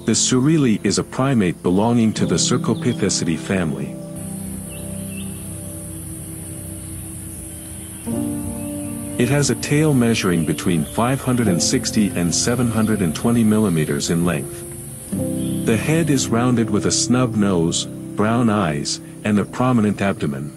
The Surili is a primate belonging to the Cercopithecidae family. It has a tail measuring between 560 and 720 millimeters in length. The head is rounded with a snub nose, brown eyes, and a prominent abdomen.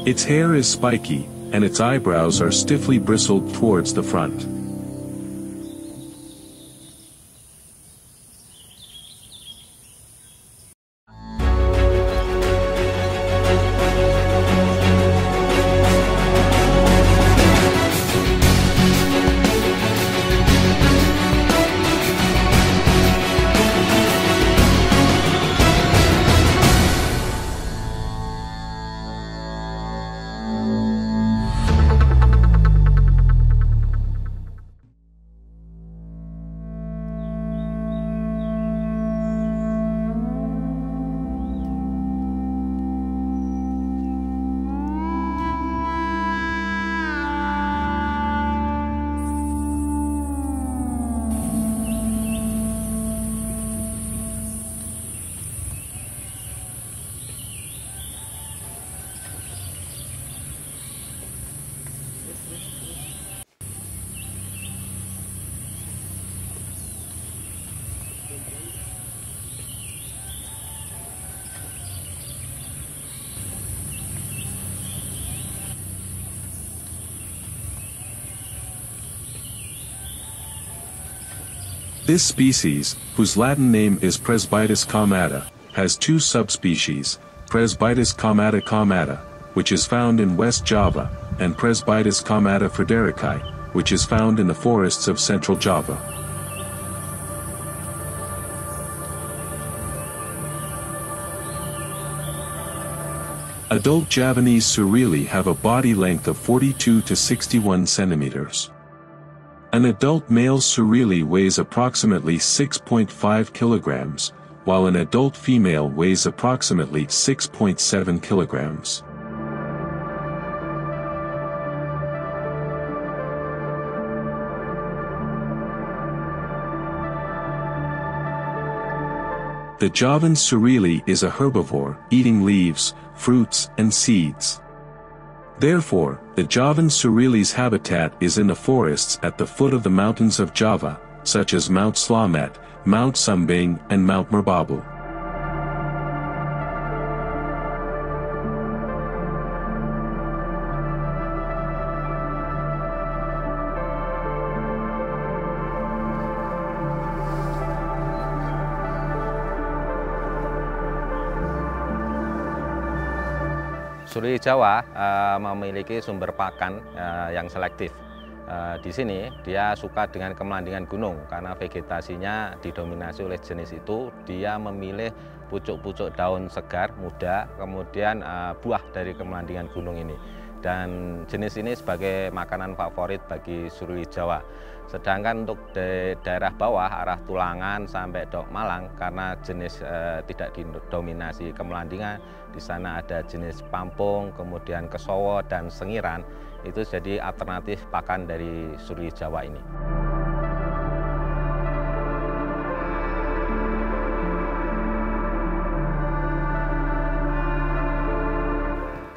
Its hair is spiky, and its eyebrows are stiffly bristled towards the front. This species, whose Latin name is Presbytis caumata, has two subspecies, Presbytis caumata caumata, which is found in West Java, and Presbytis caumata frederici, which is found in the forests of central Java. Adult Javanese Surili have a body length of 42 to 61 centimeters. An adult male Surili weighs approximately 6.5 kilograms, while an adult female weighs approximately 6.7 kilograms. The Javan Surili is a herbivore, eating leaves, fruits, and seeds. Therefore, the Javan Surili's habitat is in the forests at the foot of the mountains of Java, such as Mount Slamet, Mount Sumbing, and Mount Merbabu. Surili Jawa memiliki sumber pakan yang selektif. Di sini dia suka dengan kemelandingan gunung karena vegetasinya didominasi oleh jenis itu. Dia memilih pucuk-pucuk daun segar, muda, kemudian buah dari kemelandingan gunung ini. Dan jenis ini sebagai makanan favorit bagi Surili Jawa. Sedangkan untuk di daerah bawah, arah Tulangan sampai Dok Malang, karena jenis tidak didominasi kemelandingan, di sana ada jenis pampung, kemudian kesowo dan sengiran, itu jadi alternatif pakan dari Surili Jawa ini.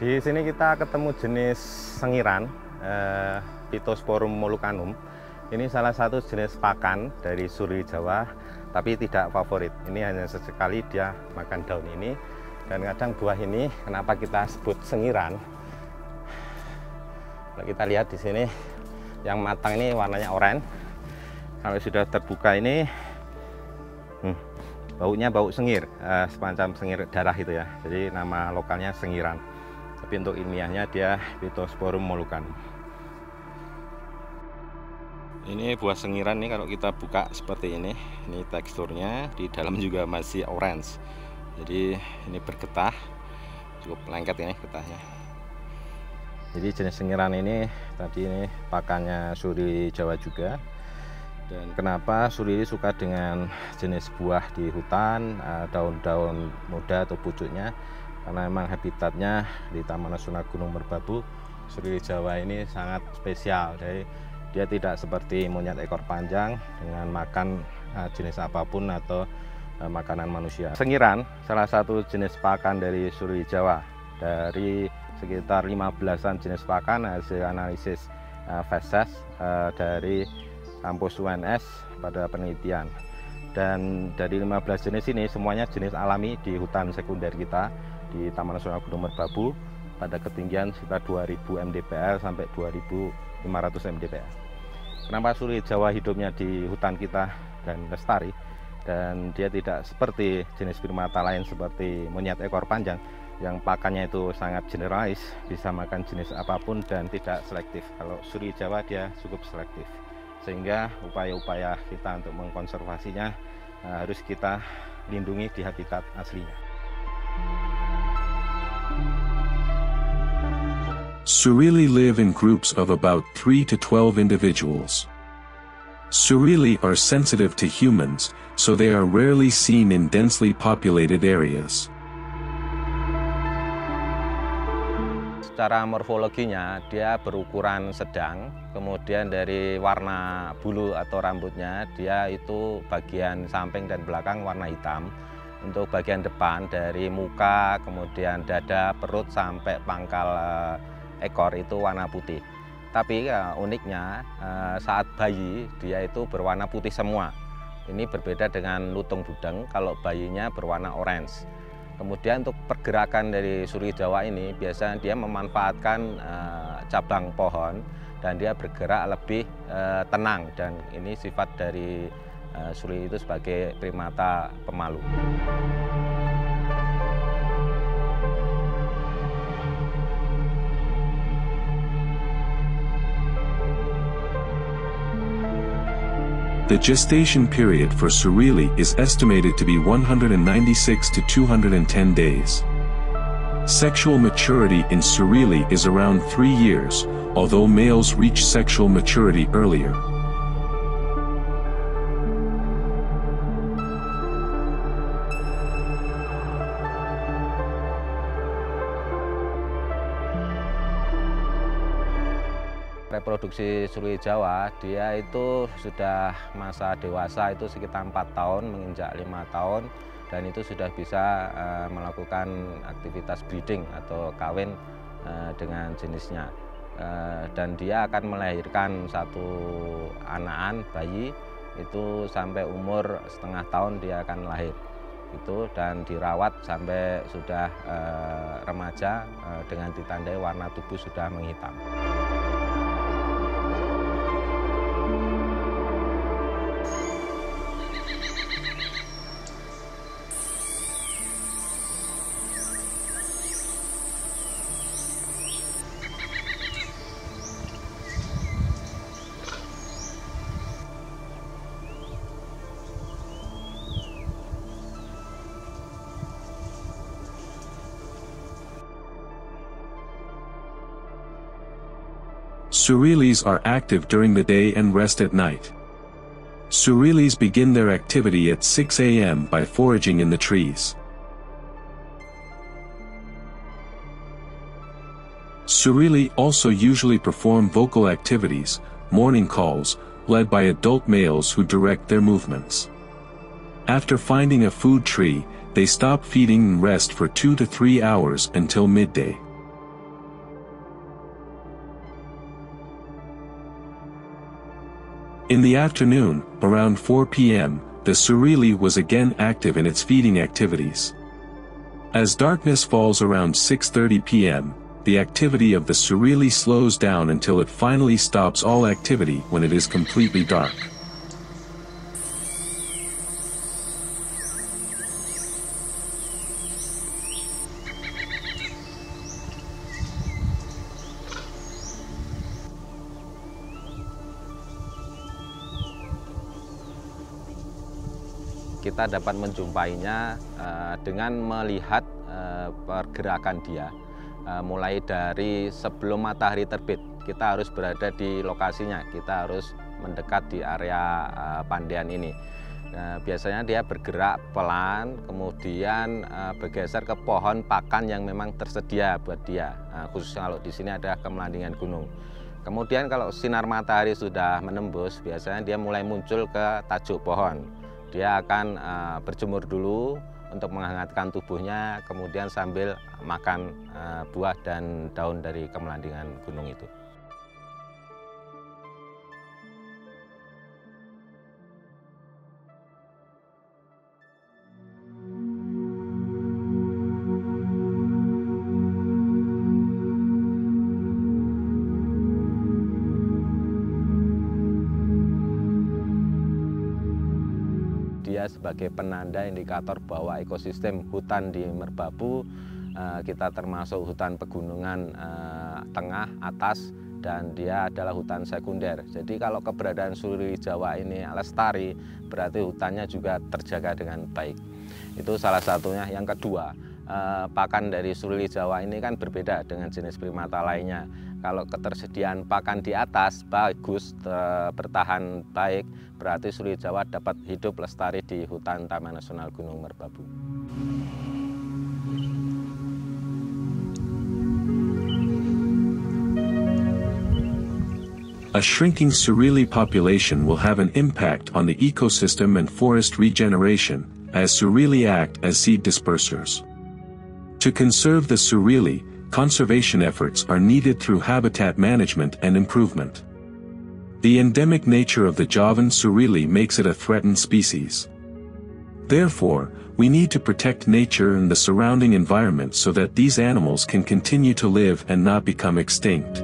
Di sini kita ketemu jenis sengiran, Pittosporum molucanum. Ini salah satu jenis pakan dari Surili Jawa, tapi tidak favorit. Ini hanya sesekali dia makan daun ini. Dan kadang buah ini, kenapa kita sebut sengiran? Kalau kita lihat di sini, yang matang ini warnanya oranye. Kalau sudah terbuka ini, baunya bau sengir, semacam sengir darah itu ya. Jadi nama lokalnya sengiran. Tapi untuk ilmiahnya dia Pittosporum molucanum. Ini buah sengiran nih, kalau kita buka seperti ini teksturnya, di dalam juga masih orange. Jadi ini bergetah, cukup lengket ini getahnya. Jadi jenis sengiran ini tadi ini pakannya Surili Jawa juga. Dan kenapa Surili suka dengan jenis buah di hutan, daun-daun muda atau pucuknya? Karena memang habitatnya di Taman Nasional Gunung Merbabu, Surili Jawa ini sangat spesial. Jadi Dia tidak seperti monyet ekor panjang dengan makan jenis apapun atau makanan manusia. Sengiran salah satu jenis pakan dari Surili Jawa. Dari sekitar 15-an jenis pakan hasil analisis Feses dari kampus UNS pada penelitian. Dan dari 15 jenis ini semuanya jenis alami di hutan sekunder kita di Taman Nasional Gunung Merbabu pada ketinggian sekitar 2000 mdpl sampai 2500 mdpl. Kenapa Surili Jawa hidupnya di hutan kita dan lestari, dan dia tidak seperti jenis primata lain seperti monyet ekor panjang yang pakannya itu sangat generalis, bisa makan jenis apapun dan tidak selektif. Kalau Surili Jawa dia cukup selektif, sehingga upaya-upaya kita untuk mengkonservasinya harus kita lindungi di habitat aslinya. Surili live in groups of about 3 to 12 individuals. Surili are sensitive to humans, so they are rarely seen in densely populated areas. Secara morfologinya dia berukuran sedang, kemudian dari warna bulu atau rambutnya dia itu bagian samping dan belakang warna hitam. Untuk bagian depan dari muka, kemudian dada, perut sampai pangkal ekor itu warna putih. Tapi uniknya saat bayi dia itu berwarna putih semua. Ini berbeda dengan lutung budeng, kalau bayinya berwarna orange. Kemudian untuk pergerakan dari Surili Jawa ini biasanya dia memanfaatkan cabang pohon dan dia bergerak lebih tenang, dan ini sifat dari Surili itu sebagai primata pemalu. The gestation period for Surili is estimated to be 196 to 210 days. Sexual maturity in Surili is around 3 years, although males reach sexual maturity earlier. Reproduksi Surili Jawa dia itu sudah masa dewasa itu sekitar 4 tahun menginjak 5 tahun, dan itu sudah bisa melakukan aktivitas breeding atau kawin dengan jenisnya, dan dia akan melahirkan satu anakan bayi itu sampai umur setengah tahun dia akan lahir itu, dan dirawat sampai sudah remaja dengan ditandai warna tubuh sudah menghitam. Surilis are active during the day and rest at night. Surilis begin their activity at 6 a.m. by foraging in the trees. Surili also usually perform vocal activities, morning calls, led by adult males who direct their movements. After finding a food tree, they stop feeding and rest for 2 to 3 hours until midday. In the afternoon, around 4 p.m., the Surili was again active in its feeding activities. As darkness falls around 6:30 p.m., the activity of the Surili slows down until it finally stops all activity when it is completely dark. Kita dapat menjumpainya dengan melihat pergerakan dia, mulai dari sebelum matahari terbit. Kita harus berada di lokasinya, kita harus mendekat di area pandian ini. Biasanya dia bergerak pelan, kemudian bergeser ke pohon pakan yang memang tersedia buat dia. Khususnya kalau di sini ada kemelandingan gunung. Kemudian kalau sinar matahari sudah menembus, biasanya dia mulai muncul ke tajuk pohon. Dia akan berjemur dulu untuk menghangatkan tubuhnya, kemudian sambil makan buah dan daun dari kemelandingan gunung itu. Dia sebagai penanda indikator bahwa ekosistem hutan di Merbabu, kita termasuk hutan pegunungan tengah, atas, dan dia adalah hutan sekunder. Jadi kalau keberadaan Surili Jawa ini lestari, berarti hutannya juga terjaga dengan baik. Itu salah satunya. Yang kedua, pakan dari Surili Jawa ini kan berbeda dengan jenis primata lainnya. Kalau ketersediaan pakan di atas bagus, bertahan baik, berarti Surili Jawa dapat hidup lestari di hutan Taman Nasional Gunung Merbabu. A shrinking Surili population will have an impact on the ecosystem and forest regeneration, as Surili act as seed dispersers. To conserve the Surili, conservation efforts are needed through habitat management and improvement. The endemic nature of the Javan Surili makes it a threatened species. Therefore, we need to protect nature and the surrounding environment so that these animals can continue to live and not become extinct.